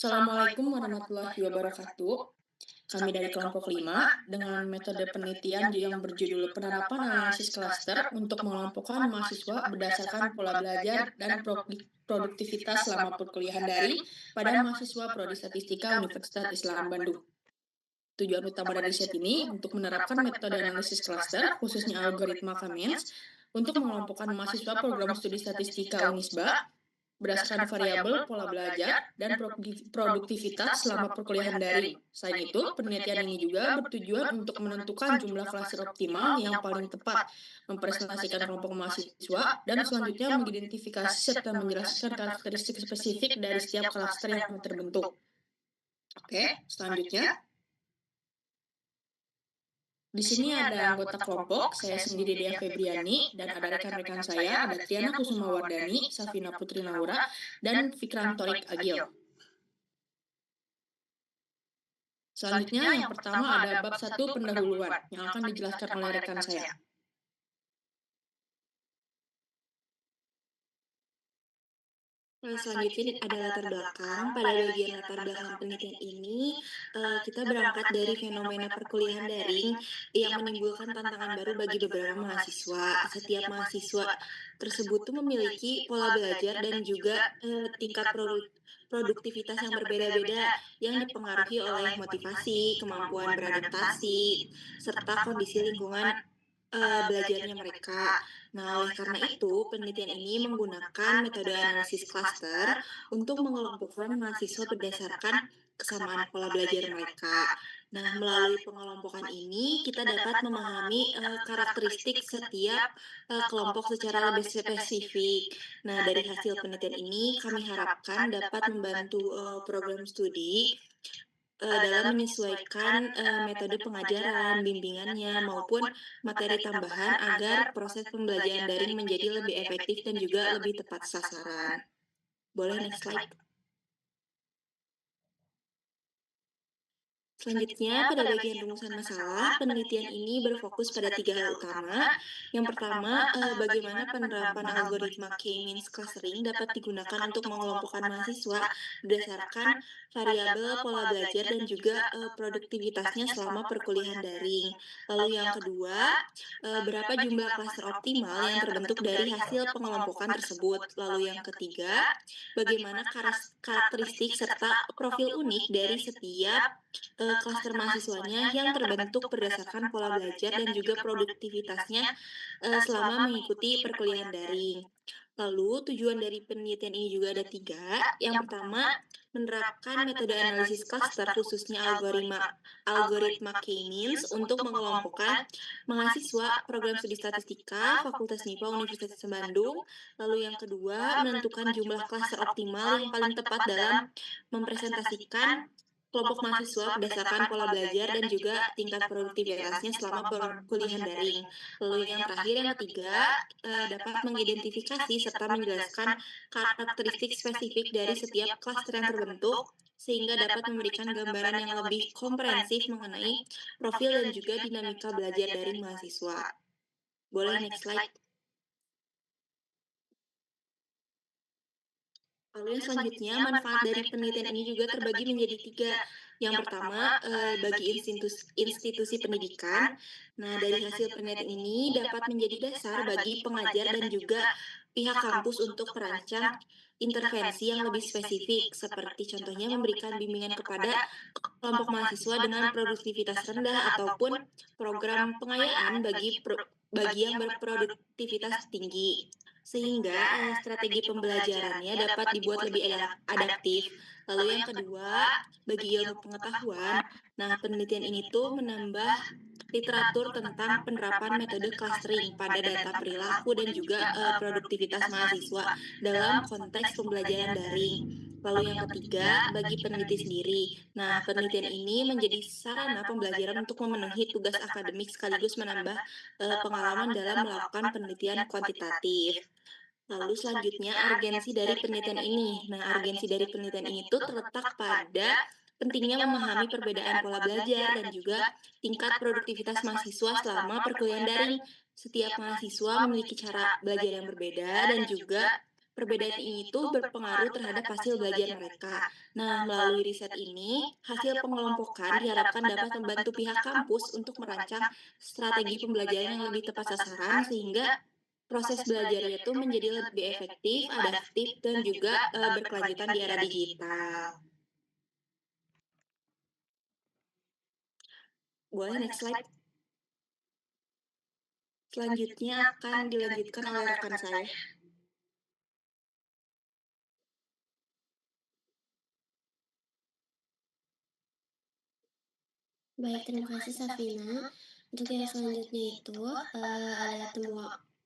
Assalamualaikum warahmatullahi wabarakatuh. Kami dari kelompok 5 dengan metode penelitian yang berjudul penerapan analisis klaster untuk mengelompokkan mahasiswa berdasarkan pola belajar dan produktivitas selama perkuliahan daring pada mahasiswa Prodi Statistika Universitas Islam Bandung. Tujuan utama dari riset ini untuk menerapkan metode analisis klaster, khususnya algoritma Kamens, untuk mengelompokkan mahasiswa program studi statistika Unisba berdasarkan variabel pola belajar dan produktivitas selama perkuliahan daring. Selain itu, penelitian ini juga bertujuan untuk menentukan jumlah klaster optimal yang paling tepat, mempresentasikan kelompok mahasiswa, dan selanjutnya mengidentifikasi serta menjelaskan karakteristik spesifik dari setiap klaster yang terbentuk. Oke, selanjutnya. Di sini ada anggota kelompok, saya sendiri Dea Febriani, dan ada rekan-rekan saya, ada Triana Kusuma Wardani, Safina Putri Naura, dan Fikran Torik Agil. Selanjutnya yang pertama ada bab 1 pendahuluan, yang akan dijelaskan oleh rekan saya. Selanjutnya ada latar belakang. Pada bagian latar belakang penelitian ini, kita berangkat dari fenomena perkuliahan daring yang menimbulkan tantangan baru bagi beberapa mahasiswa. Setiap mahasiswa tersebut tuh memiliki pola belajar dan juga tingkat produktivitas yang berbeda-beda yang dipengaruhi oleh motivasi, kemampuan beradaptasi, serta kondisi lingkungan belajarnya mereka. Nah, oleh karena itu, penelitian ini menggunakan metode analisis klaster untuk mengelompokkan mahasiswa berdasarkan kesamaan pola belajar mereka. Nah, melalui pengelompokan ini, kita dapat memahami karakteristik setiap kelompok secara lebih spesifik. Nah, dari hasil penelitian ini, kami harapkan dapat membantu program studi dalam menyesuaikan metode pengajaran, bimbingannya, maupun materi tambahan agar proses pembelajaran daring menjadi lebih efektif dan juga lebih tepat sasaran. Boleh next slide. Selanjutnya, pada bagian rumusan masalah, penelitian ini berfokus pada 3 hal utama. Yang pertama, bagaimana penerapan algoritma K-means clustering dapat digunakan untuk mengelompokkan mahasiswa berdasarkan variabel pola belajar dan juga produktivitasnya selama perkuliahan daring. Lalu yang kedua, berapa jumlah klaster optimal yang terbentuk dari hasil pengelompokan tersebut. Lalu yang ketiga, bagaimana karakteristik serta profil unik dari setiap klaster mahasiswanya yang terbentuk berdasarkan pola belajar dan juga produktivitasnya selama mengikuti perkuliahan daring. Lalu tujuan dari penelitian ini juga ada 3. Yang pertama, menerapkan metode analisis klaster khususnya algoritma K-means untuk mengelompokkan mahasiswa program studi statistika Fakultas MIPA Universitas Bandung. Lalu yang kedua, menentukan jumlah klaster optimal yang paling tepat dalam mempresentasikan kelompok mahasiswa berdasarkan pola belajar dan juga tingkat produktivitasnya selama perkuliahan daring. Lalu yang terakhir, yang ketiga, dapat mengidentifikasi serta menjelaskan karakteristik spesifik dari setiap klaster yang terbentuk, sehingga dapat memberikan gambaran yang lebih komprehensif mengenai profil dan juga dinamika belajar dari mahasiswa. Boleh next slide. Lalu yang selanjutnya, manfaat dari penelitian ini juga terbagi menjadi 3. Yang pertama, bagi institusi pendidikan. Nah, dari hasil penelitian ini dapat menjadi dasar bagi pengajar dan juga pihak kampus untuk merancang intervensi yang lebih spesifik, seperti contohnya memberikan bimbingan kepada kelompok mahasiswa dengan produktivitas rendah ataupun program pengayaan bagi yang berproduktivitas tinggi, sehingga strategi pembelajarannya dapat dibuat lebih adaptif. Lalu yang kedua, bagi ilmu pengetahuan, nah penelitian ini tuh menambah literatur tentang penerapan metode clustering pada data perilaku dan juga produktivitas mahasiswa dalam konteks pembelajaran daring. Lalu yang ketiga, bagi peneliti sendiri. Nah, penelitian ini menjadi sarana pembelajaran untuk memenuhi tugas akademik sekaligus menambah pengalaman dalam melakukan penelitian kuantitatif. Lalu selanjutnya urgensi dari penelitian ini. Nah, urgensi dari penelitian ini tuh terletak pada pentingnya memahami perbedaan pola belajar dan juga tingkat produktivitas mahasiswa selama perkuliahan daring. Setiap mahasiswa memiliki cara belajar yang berbeda dan juga Perbedaan ini tuh berpengaruh terhadap hasil belajar mereka. Nah, melalui riset ini, hasil pengelompokan diharapkan dapat membantu pihak kampus untuk merancang strategi pembelajaran yang lebih tepat sasaran sehingga proses belajarnya itu menjadi lebih efektif, adaptif, dan juga berkelanjutan di era digital. Boleh next slide. Selanjutnya akan dilanjutkan oleh rekan saya. Baik, terima kasih Safina. Untuk yang selanjutnya itu adalah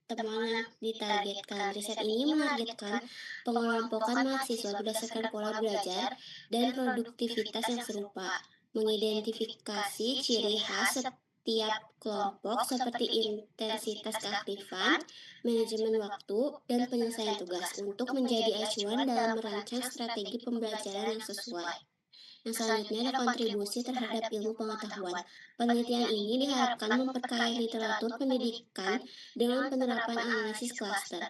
temuan yang ditargetkan. Riset ini menargetkan pengelompokan mahasiswa berdasarkan pola belajar dan produktivitas yang serupa, mengidentifikasi ciri khas setiap kelompok seperti intensitas keaktifan, manajemen waktu, dan penyelesaian tugas untuk menjadi acuan dalam merancang strategi pembelajaran yang sesuai. Yang selanjutnya ada kontribusi terhadap ilmu pengetahuan. Penelitian ini diharapkan memperkaya literatur pendidikan dengan penerapan analisis klaster,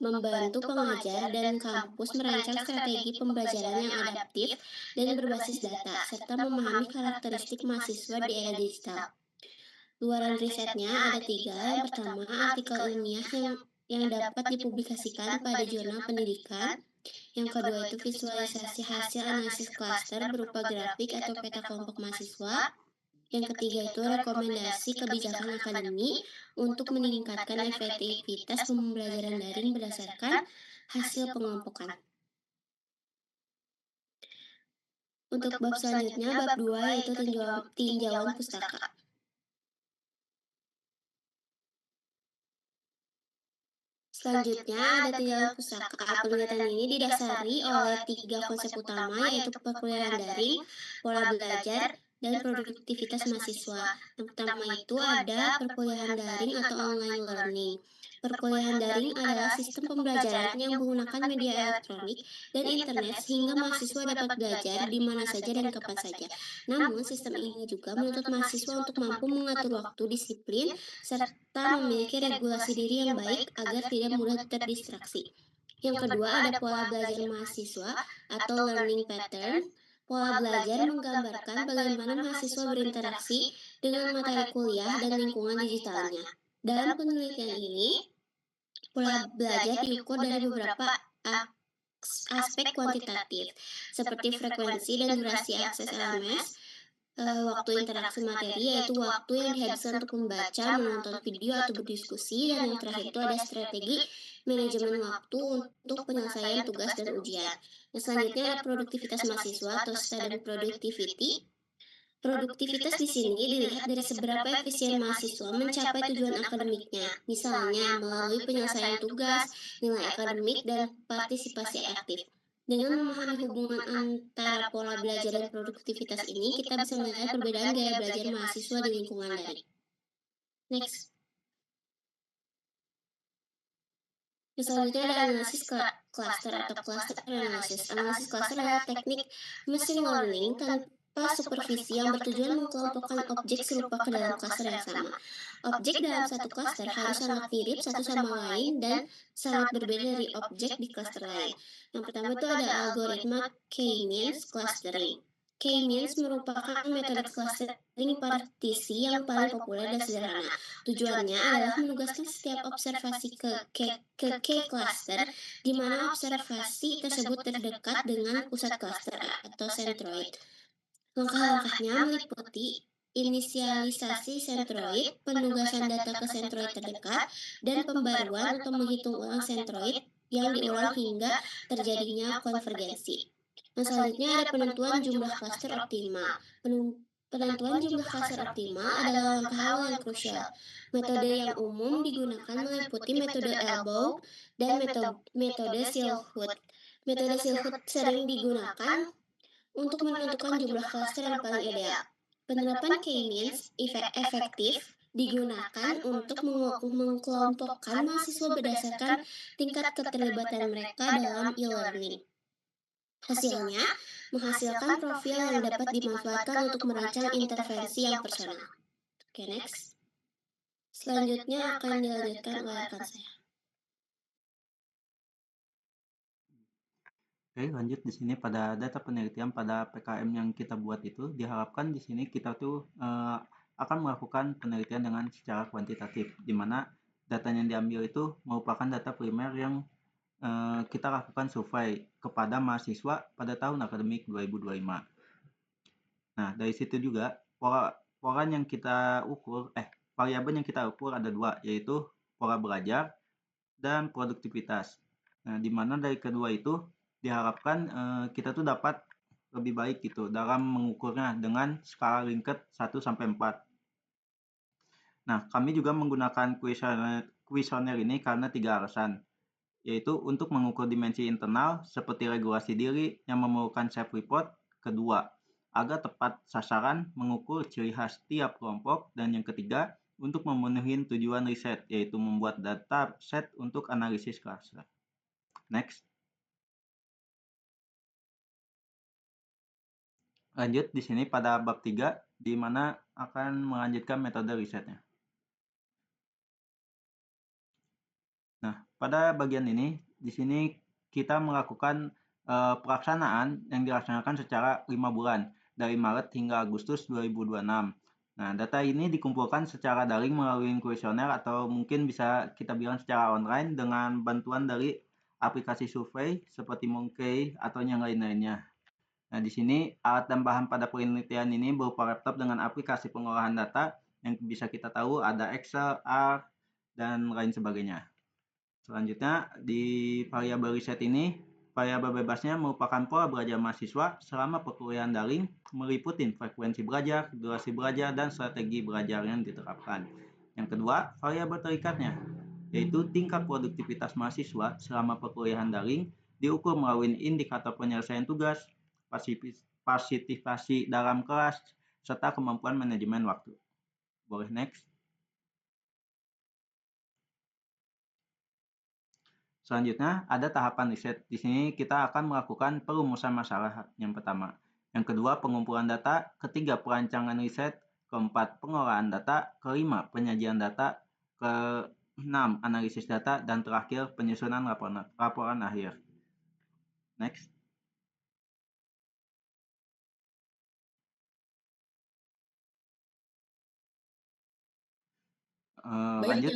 membantu pengajar dan kampus merancang strategi pembelajaran yang adaptif dan berbasis data, serta memahami karakteristik mahasiswa di era digital. Luaran risetnya ada tiga. Yang pertama, artikel ilmiah yang dapat dipublikasikan pada jurnal pendidikan. Yang kedua itu visualisasi hasil analisis klaster berupa grafik atau peta kelompok mahasiswa. Yang ketiga itu rekomendasi kebijakan akademi untuk meningkatkan efektivitas pembelajaran daring berdasarkan hasil pengelompokan. Untuk bab selanjutnya, bab 2 yaitu tinjauan pustaka. Selanjutnya ada tinjauan pustaka. Penelitian ini didasari oleh tiga konsep utama yaitu perkuliahan daring, pola belajar, dan produktivitas mahasiswa. Yang pertama itu ada perkuliahan daring atau online learning. Perkuliahan daring adalah sistem pembelajaran yang menggunakan media elektronik dan internet sehingga mahasiswa dapat belajar di mana saja dan kapan saja. Namun, sistem ini juga menuntut mahasiswa untuk mampu mengatur waktu, disiplin, serta memiliki regulasi diri yang baik agar tidak mudah terdistraksi. Yang kedua ada pola belajar mahasiswa atau learning pattern. Pola belajar menggambarkan bagaimana mahasiswa berinteraksi dengan materi kuliah dan lingkungan digitalnya. Dalam penelitian ini, pola belajar diukur dari beberapa aspek kuantitatif, seperti frekuensi dan durasi akses LMS, waktu interaksi materi, yaitu waktu yang dihabiskan untuk membaca, menonton video, atau berdiskusi, dan yang terakhir itu ada strategi manajemen waktu untuk penyelesaian tugas dan ujian. Yang selanjutnya ada produktivitas mahasiswa atau student productivity. Produktivitas di sini dilihat dari seberapa efisien mahasiswa mencapai tujuan akademiknya, misalnya melalui penyelesaian tugas, nilai akademik, dan partisipasi aktif. Dengan memahami hubungan antara pola belajar dan produktivitas ini, kita bisa melihat perbedaan gaya belajar mahasiswa di lingkungan daring. Next. Yang selanjutnya ada analisis cluster atau cluster analysis. Analisis cluster adalah teknik machine learning tanpa supervisi yang bertujuan mengelompokkan objek serupa ke dalam cluster yang sama. Objek dalam satu cluster harus sangat mirip satu sama lain dan sangat berbeda dari objek di cluster lain. Yang pertama itu ada algoritma K-means clustering. K-means merupakan metode clustering partisi yang paling populer dan sederhana. Tujuannya adalah menugaskan setiap observasi ke K-cluster, di mana observasi tersebut terdekat dengan pusat cluster atau centroid. Langkah-langkahnya meliputi inisialisasi centroid, penugasan data ke centroid terdekat, dan pembaruan atau menghitung ulang centroid yang diulang hingga terjadinya konvergensi. Yang selanjutnya ada penentuan jumlah cluster optimal. Penentuan jumlah cluster optimal adalah langkah awal yang krusial. Metode yang umum digunakan meliputi metode elbow dan metode Silhouette. Metode Silhouette sering digunakan untuk menentukan jumlah cluster yang paling ideal. Penerapan K-means efektif digunakan untuk mengelompokkan mahasiswa berdasarkan tingkat keterlibatan mereka dalam e-learning. Hasilnya, menghasilkan profil yang dapat dimanfaatkan untuk merancang intervensi yang personal. Oke, next. Selanjutnya akan dilanjutkan oleh rekan saya. Oke, lanjut di sini pada data penelitian pada PKM yang kita buat itu diharapkan di sini kita tuh akan melakukan penelitian dengan secara kuantitatif, di mana data yang diambil itu merupakan data primer yang kita lakukan survei kepada mahasiswa pada tahun akademik 2025. Nah, dari situ juga pola pola yang kita ukur, variabel yang kita ukur ada dua, yaitu pola belajar dan produktivitas. Nah, di mana dari kedua itu diharapkan kita tuh dapat lebih baik gitu dalam mengukurnya dengan skala Likert 1 sampai 4. Nah, kami juga menggunakan kuesioner ini karena 3 alasan, yaitu untuk mengukur dimensi internal seperti regulasi diri yang memerlukan self-report. Kedua, agar tepat sasaran mengukur ciri khas tiap kelompok. Dan yang ketiga, untuk memenuhi tujuan riset, yaitu membuat data set untuk analisis klaster. Next. Lanjut di sini pada bab 3, di mana akan melanjutkan metode risetnya. Nah, pada bagian ini, di sini kita melakukan pelaksanaan yang dilaksanakan secara 5 bulan, dari Maret hingga Agustus 2026. Nah, data ini dikumpulkan secara daring melalui kuesioner atau mungkin bisa kita bilang secara online dengan bantuan dari aplikasi survei seperti Mooncake atau yang lain-lainnya. Nah, di sini alat dan bahan pada penelitian ini berupa laptop dengan aplikasi pengolahan data yang bisa kita tahu ada Excel, R, dan lain sebagainya. Selanjutnya, di variabel riset ini, variabel bebasnya merupakan pola belajar mahasiswa selama perkuliahan daring, meliputi frekuensi belajar, durasi belajar, dan strategi belajar yang diterapkan. Yang kedua, variabel terikatnya, yaitu tingkat produktivitas mahasiswa selama perkuliahan daring, diukur melalui indikator penyelesaian tugas, partisipasi dalam kelas, serta kemampuan manajemen waktu. Boleh next. Selanjutnya, ada tahapan riset. Di sini kita akan melakukan perumusan masalah yang pertama. Yang kedua, pengumpulan data. Ketiga, perancangan riset. Keempat, pengolahan data. Kelima, penyajian data. Keenam, analisis data. Dan terakhir, penyusunan laporan akhir. Next. Lanjut.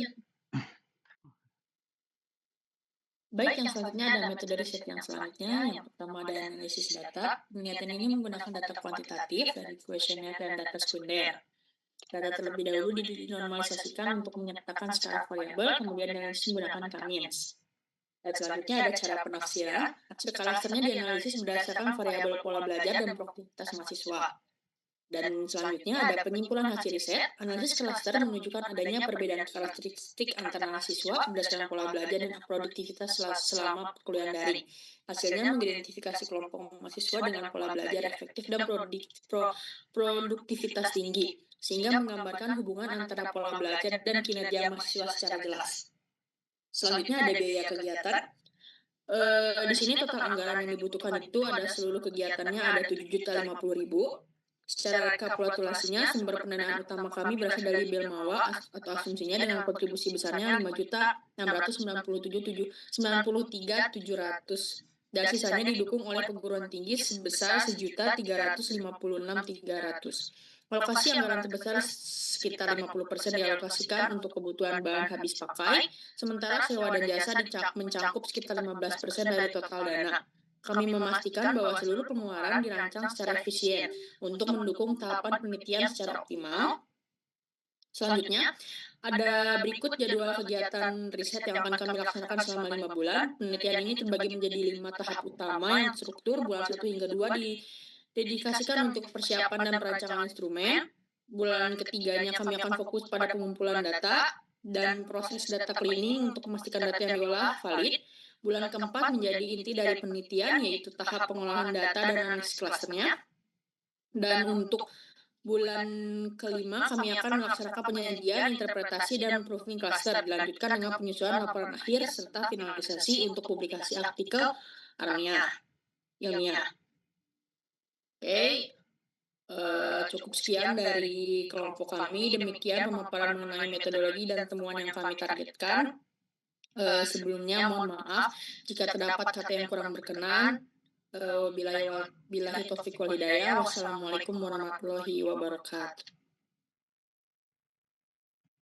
Baik, yang selanjutnya ada metode riset yang selanjutnya. Yang pertama ada analisis data. Penelitian ini menggunakan data kuantitatif dari kuesioner dan data sekunder. Data terlebih dahulu dinormalisasikan untuk menyertakan skala variabel, kemudian dianalisis menggunakan K-means. Dan selanjutnya ada cara penafsiran. Hasil klasternya dianalisis berdasarkan variabel pola belajar dan produktivitas mahasiswa. Dan selanjutnya ada penyimpulan hasil riset. Analisis klaster menunjukkan adanya perbedaan karakteristik antara mahasiswa berdasarkan pola belajar dan produktivitas selama perkuliahan daring. Hasilnya mengidentifikasi kelompok mahasiswa dengan pola belajar efektif dan produktivitas tinggi, sehingga menggambarkan hubungan antara pola belajar dan kinerja mahasiswa secara jelas. Selanjutnya ada biaya kegiatan. Di sini total anggaran yang dibutuhkan itu ada seluruh kegiatannya ada 7.050.000. Secara kalkulasinya, sumber pendanaan utama kami berasal dari Belmawa atau asumsinya dengan kontribusi besarnya 5.693.700 dan sisanya didukung oleh perguruan tinggi sebesar 1.356.300. Alokasi anggaran terbesar sekitar 50% dialokasikan untuk kebutuhan bahan habis pakai, sementara sewa dan jasa mencakup sekitar 15% dari total dana. Kami memastikan bahwa seluruh pengeluaran dirancang secara efisien untuk mendukung tahapan penelitian secara optimal. Selanjutnya, ada berikut jadwal kegiatan riset yang akan kami laksanakan selama 5 bulan. Penelitian ini terbagi menjadi 5 tahap utama yang terstruktur. Bulan 1 hingga 2 didedikasikan untuk persiapan dan perancangan instrumen. Bulan ketiganya kami akan fokus pada pengumpulan data dan proses data cleaning untuk memastikan data yang diolah valid. Bulan keempat menjadi inti dari penelitian, yaitu tahap pengolahan data dan analisis klasternya. Dan untuk bulan kelima, kami akan melaksanakan penyajian, interpretasi, dan proofing cluster. Dilanjutkan dengan penyusunan laporan akhir serta finalisasi untuk publikasi artikel ilmiah. Oke, cukup sekian dari kelompok kami. Demikian pemaparan mengenai metodologi dan temuan yang kami targetkan. Sebelumnya mohon maaf jika terdapat kata yang kurang berkenan. Wabillahi taufiq wal hidayah. Wassalamualaikum warahmatullahi wabarakatuh.